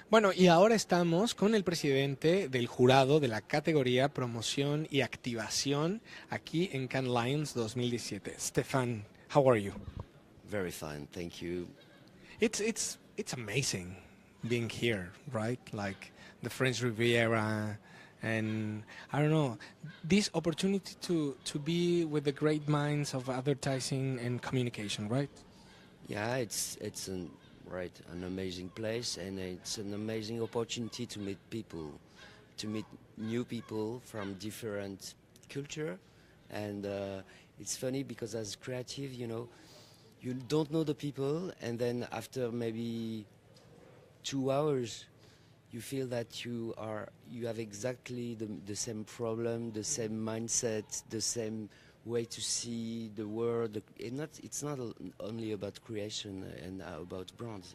Bueno, y ahora estamos con el presidente del jurado de la categoría Promoción y Activación aquí en Cannes Lions 2017. Stéphane, how are you? Very fine, thank you. It's amazing being here, right? Like the French Riviera, and I don't know, this opportunity to be with the great minds of advertising and communication, right? Yeah, it's an amazing place, and it's an amazing opportunity to meet people, to meet new people from different culture, and it's funny because as creative, you don't know the people, and then after maybe 2 hours, you feel that you have exactly the same problem, the same mindset, the same way to see the world. It's not only about creation and about brands.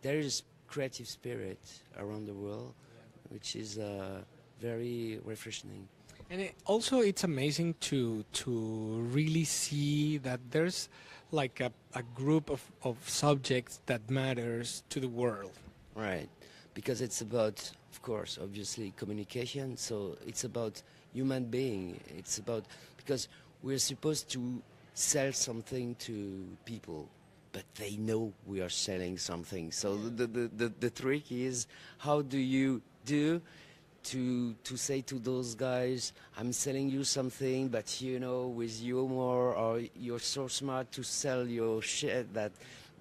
There is creative spirit around the world, which is very refreshing. And it's amazing to really see that there's like a group of subjects that matters to the world. Right, because it's about, of course, obviously communication. So it's about human being. It's about, because we're supposed to sell something to people, but they know we are selling something. So the trick is, how do you do to say to those guys, I'm selling you something, but with humor, or you're so smart to sell your shit that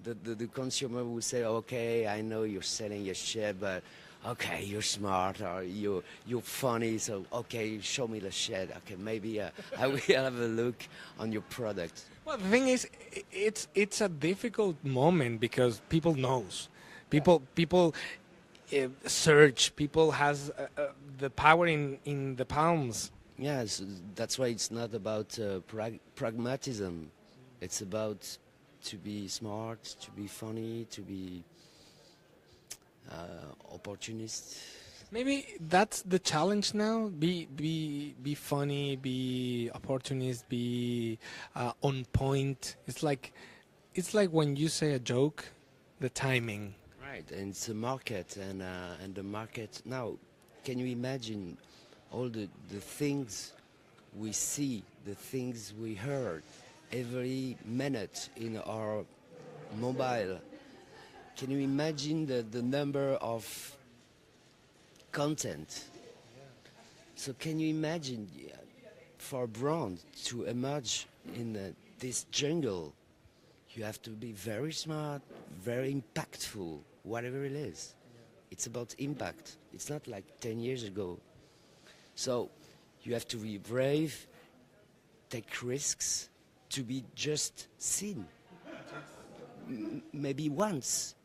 the consumer will say, okay, I know you're selling your shit, but okay, you're smart, or you're funny, so okay, show me the shit. Okay, maybe I will have a look on your product. Well, the thing is, it's a difficult moment because people knows, people search, people has the power in the palms. Yes, that's why it's not about pragmatism. It's about to be smart, to be funny, to be opportunist. Maybe that's the challenge now. Be funny, be opportunist, be on point. It's like when you say a joke, the timing. Right, and it's a market, and the market now. Can you imagine all the things we see, the things we heard every minute in our mobile? Can you imagine the number of content? So can you imagine for a brand to emerge in this jungle, you have to be very smart, very impactful, whatever it is. It's about impact. It's not like 10 years ago. So you have to be brave, take risks, to be just seen. Maybe once.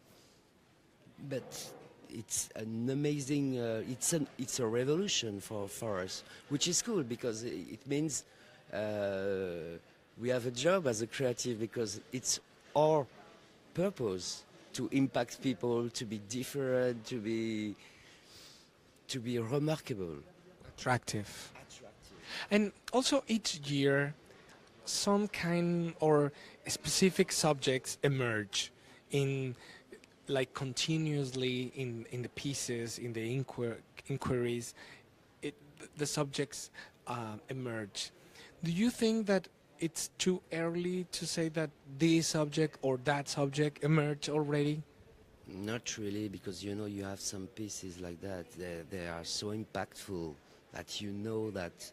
But it's an amazing, it's a revolution for us, which is cool because it means we have a job as a creative, because it's our purpose to impact people, to be different, to be remarkable. Attractive. And also each year some kind or specific subjects emerge in like continuously in the pieces, in the inquiries, the subjects emerge. Do you think that it's too early to say that this subject or that subject emerged already? Not really, because you have some pieces like that. They are so impactful that that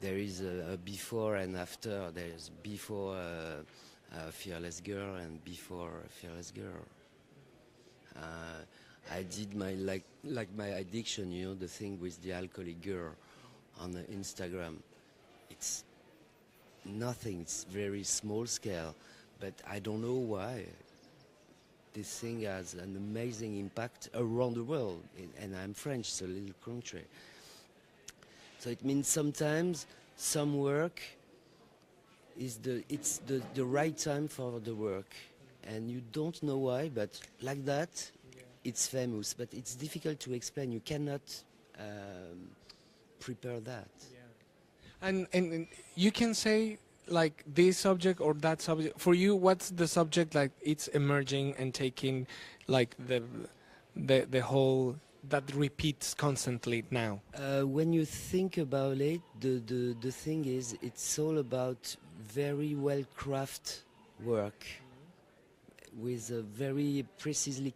there is a before and after. There's before Fearless Girl and before Fearless Girl. I did my my addiction, the thing with the alcoholic girl on the Instagram. It's nothing. It's very small scale, but I don't know why. This thing has an amazing impact around the world, and I'm French, it's a little country. So it means sometimes some work is the right time for the work, and you don't know why, but like that, it's famous. But it's difficult to explain. You cannot prepare that. Yeah. And you can say like this subject or that subject. For you, what's the subject like it's emerging and taking like the whole that repeats constantly now? When you think about it, the thing is, it's all about very well crafted work with a very precisely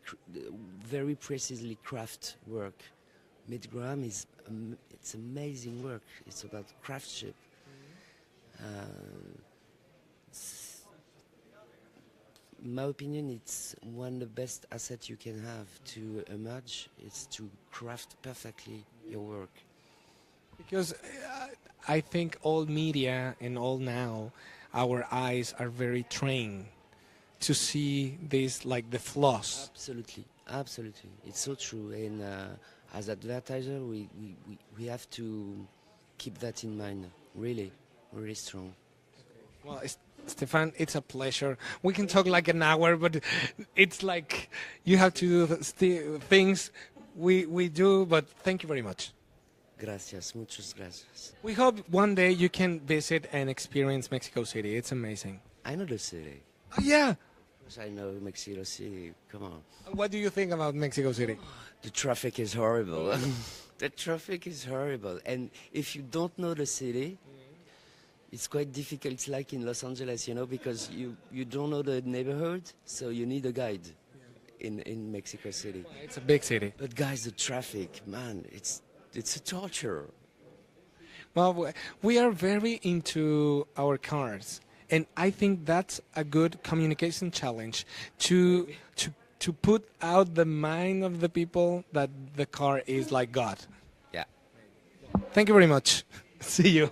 crafted work. Midgram is it's amazing work. It's about craftsmanship. In my opinion, it's one of the best assets you can have to emerge. It's to craft perfectly your work. Because I think all media and all now, our eyes are very trained to see this like the flaws. Absolutely, absolutely. It's so true. And as advertiser, we have to keep that in mind. Really, really strong. Well, Stéphane, it's a pleasure. We can talk like an hour, but it's like you have to do things we do. But thank you very much. Gracias, muchas gracias. We hope one day you can visit and experience Mexico City. It's amazing. I know the city. Oh, yeah. I know Mexico City. Come on. What do you think about Mexico City? The traffic is horrible. The traffic is horrible. And if you don't know the city, it's quite difficult. It's like in Los Angeles, you know, because you don't know the neighborhood, so you need a guide in Mexico City. It's a big city. But guys, the traffic, man, it's a torture. Well, we are very into our cars, and I think that's a good communication challenge to put out the mind of the people that the car is like God. Yeah. Thank you very much. See you.